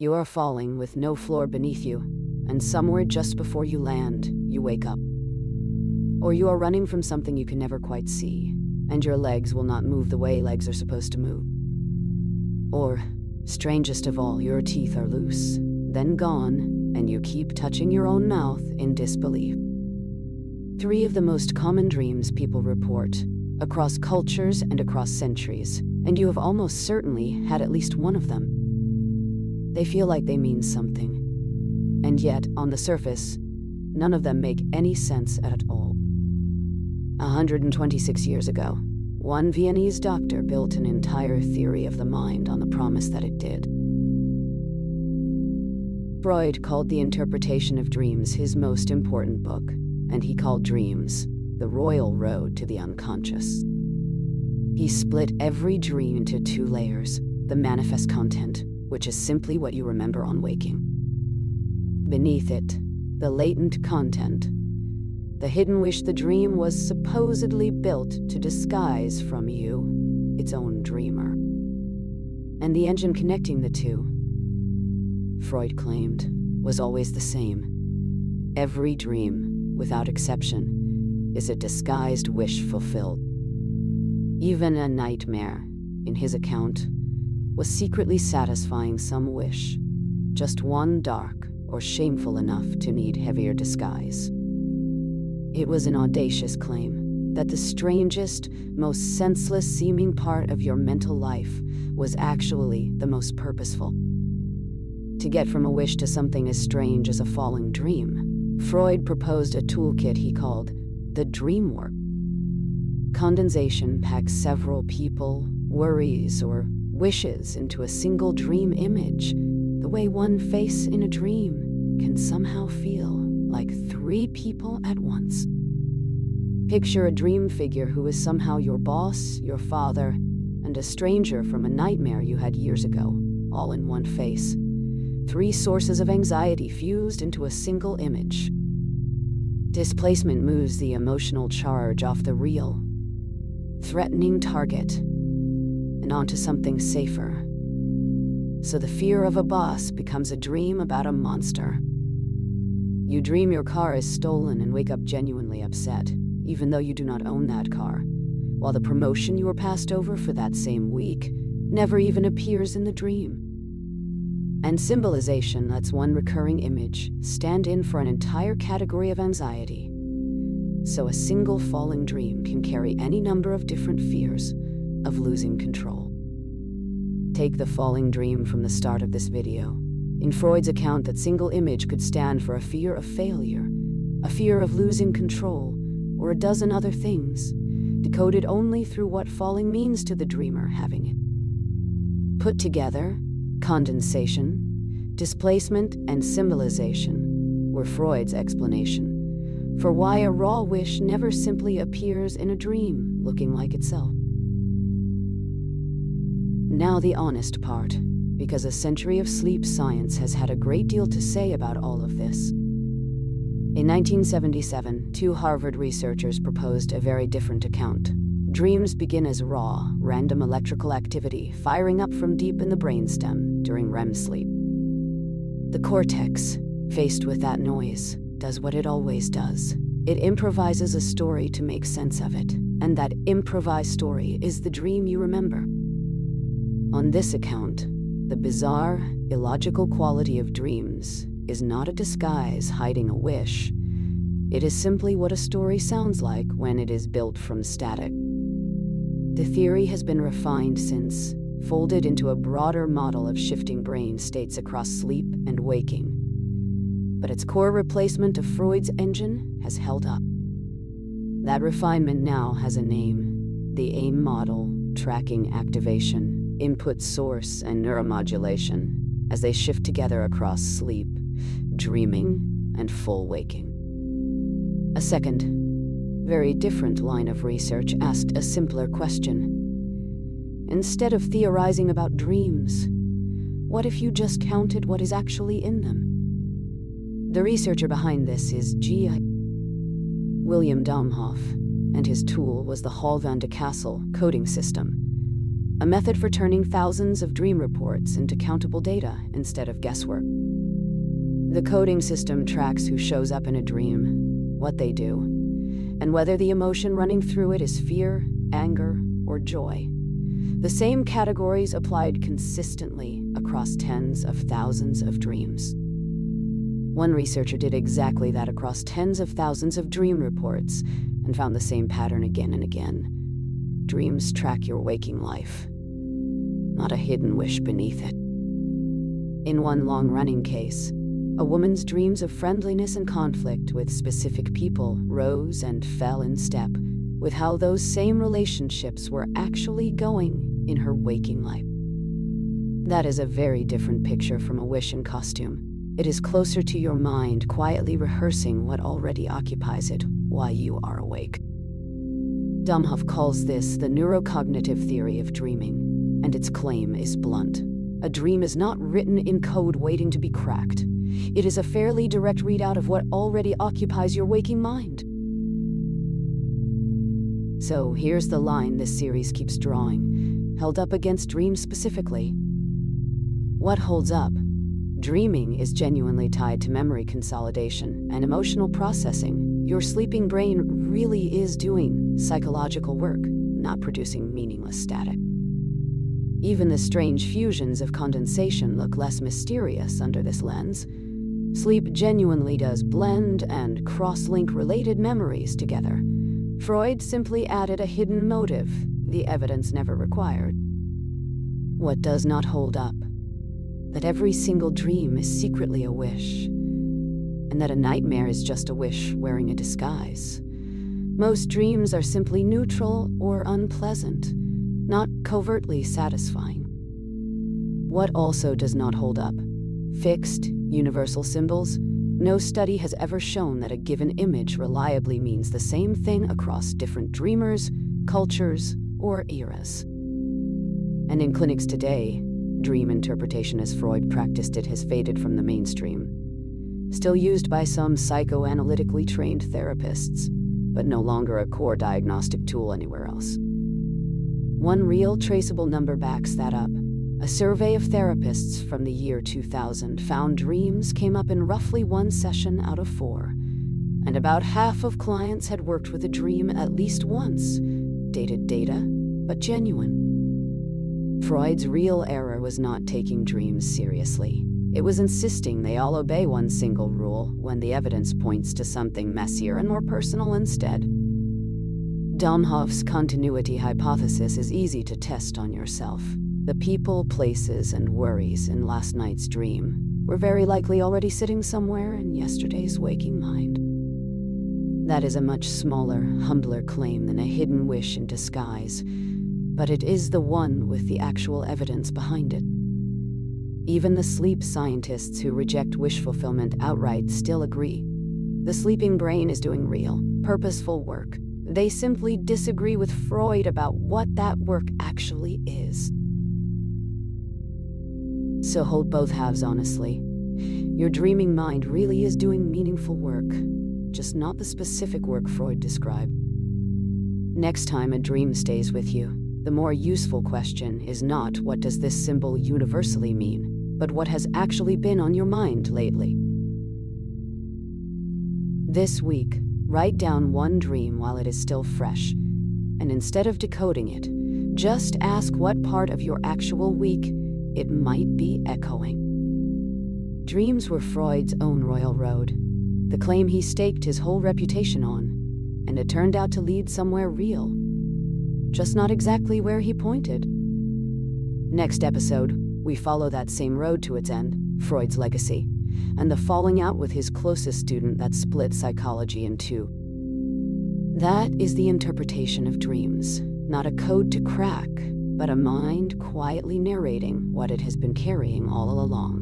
You are falling with no floor beneath you, and somewhere just before you land, you wake up. Or you are running from something you can never quite see, and your legs will not move the way legs are supposed to move. Or, strangest of all, your teeth are loose, then gone, and you keep touching your own mouth in disbelief. 3 of the most common dreams people report, across cultures and across centuries, and you have almost certainly had at least one of them. They feel like they mean something, and yet, on the surface, none of them make any sense at all. 126 years ago, one Viennese doctor built an entire theory of the mind on the promise that it did. Freud called the interpretation of dreams his most important book, and he called dreams the royal road to the unconscious. He split every dream into 2 layers: the manifest content, which is simply what you remember on waking. Beneath it, the latent content, the hidden wish the dream was supposedly built to disguise from you, its own dreamer. And the engine connecting the 2, Freud claimed, was always the same. Every dream, without exception, is a disguised wish fulfilled. Even a nightmare, in his account, was secretly satisfying some wish, just one dark or shameful enough to need heavier disguise. It was an audacious claim that the strangest, most senseless-seeming part of your mental life was actually the most purposeful. To get from a wish to something as strange as a falling dream, Freud proposed a toolkit he called the dreamwork. Condensation packs several people, worries, or wishes into a single dream image, the way one face in a dream can somehow feel like 3 people at once. Picture a dream figure who is somehow your boss, your father, and a stranger from a nightmare you had years ago, all in one face. 3 sources of anxiety fused into a single image. Displacement moves the emotional charge off the real, threatening target and onto something safer. So the fear of a boss becomes a dream about a monster. You dream your car is stolen and wake up genuinely upset, even though you do not own that car, while the promotion you were passed over for that same week never even appears in the dream. And symbolization lets one recurring image stand in for an entire category of anxiety. So a single falling dream can carry any number of different fears of losing control. Take the falling dream from the start of this video. In Freud's account, that single image could stand for a fear of failure, a fear of losing control, or a dozen other things, decoded only through what falling means to the dreamer having it. Put together, condensation, displacement, and symbolization were Freud's explanation for why a raw wish never simply appears in a dream looking like itself. Now the honest part, because a century of sleep science has had a great deal to say about all of this. In 1977, 2 Harvard researchers proposed a very different account. Dreams begin as raw, random electrical activity firing up from deep in the brainstem during REM sleep. The cortex, faced with that noise, does what it always does. It improvises a story to make sense of it, and that improvised story is the dream you remember. On this account, the bizarre, illogical quality of dreams is not a disguise hiding a wish. It is simply what a story sounds like when it is built from static. The theory has been refined since, folded into a broader model of shifting brain states across sleep and waking. But its core replacement of Freud's engine has held up. That refinement now has a name: the AIM model, tracking activation, input source, and neuromodulation, as they shift together across sleep, dreaming, and full waking. A second, very different line of research asked a simpler question. Instead of theorizing about dreams, what if you just counted what is actually in them? The researcher behind this is William Domhoff, and his tool was the Hall van de Kassel coding system. a method for turning thousands of dream reports into countable data instead of guesswork. The coding system tracks who shows up in a dream, what they do, and whether the emotion running through it is fear, anger, or joy. The same categories applied consistently across tens of thousands of dreams. One researcher did exactly that across tens of thousands of dream reports and found the same pattern again and again. Dreams track your waking life, not a hidden wish beneath it. In one long-running case, a woman's dreams of friendliness and conflict with specific people rose and fell in step with how those same relationships were actually going in her waking life. That is a very different picture from a wish in costume. It is closer to your mind quietly rehearsing what already occupies it while you are awake. Domhoff calls this the neurocognitive theory of dreaming, and its claim is blunt. A dream is not written in code waiting to be cracked. It is a fairly direct readout of what already occupies your waking mind. So here's the line this series keeps drawing, held up against dreams specifically. What holds up? Dreaming is genuinely tied to memory consolidation and emotional processing. Your sleeping brain really is doing psychological work, not producing meaningless static. Even the strange fusions of condensation look less mysterious under this lens. Sleep genuinely does blend and cross-link related memories together. Freud simply added a hidden motive the evidence never required. What does not hold up? That every single dream is secretly a wish, and that a nightmare is just a wish wearing a disguise. Most dreams are simply neutral or unpleasant, not covertly satisfying. What also does not hold up? Fixed, universal symbols. No study has ever shown that a given image reliably means the same thing across different dreamers, cultures, or eras. And in clinics today, dream interpretation as Freud practiced it has faded from the mainstream. Still used by some psychoanalytically trained therapists, but no longer a core diagnostic tool anywhere else. One real traceable number backs that up. A survey of therapists from the year 2000 found dreams came up in roughly 1 session out of 4, and about half of clients had worked with a dream at least once. Dated data, but genuine. Freud's real error was not taking dreams seriously. It was insisting they all obey one single rule when the evidence points to something messier and more personal instead. Domhoff's continuity hypothesis is easy to test on yourself. The people, places, and worries in last night's dream were very likely already sitting somewhere in yesterday's waking mind. That is a much smaller, humbler claim than a hidden wish in disguise, but it is the one with the actual evidence behind it. Even the sleep scientists who reject wish fulfillment outright still agree. The sleeping brain is doing real, purposeful work. They simply disagree with Freud about what that work actually is. So hold both halves honestly. Your dreaming mind really is doing meaningful work, just not the specific work Freud described. Next time a dream stays with you, the more useful question is not what does this symbol universally mean, but what has actually been on your mind lately. This week, write down one dream while it is still fresh, and instead of decoding it, just ask what part of your actual week it might be echoing. Dreams were Freud's own royal road, the claim he staked his whole reputation on, and it turned out to lead somewhere real, just not exactly where he pointed. Next episode, we follow that same road to its end, Freud's legacy, and the falling out with his closest student that split psychology in two. That is the interpretation of dreams, not a code to crack, but a mind quietly narrating what it has been carrying all along.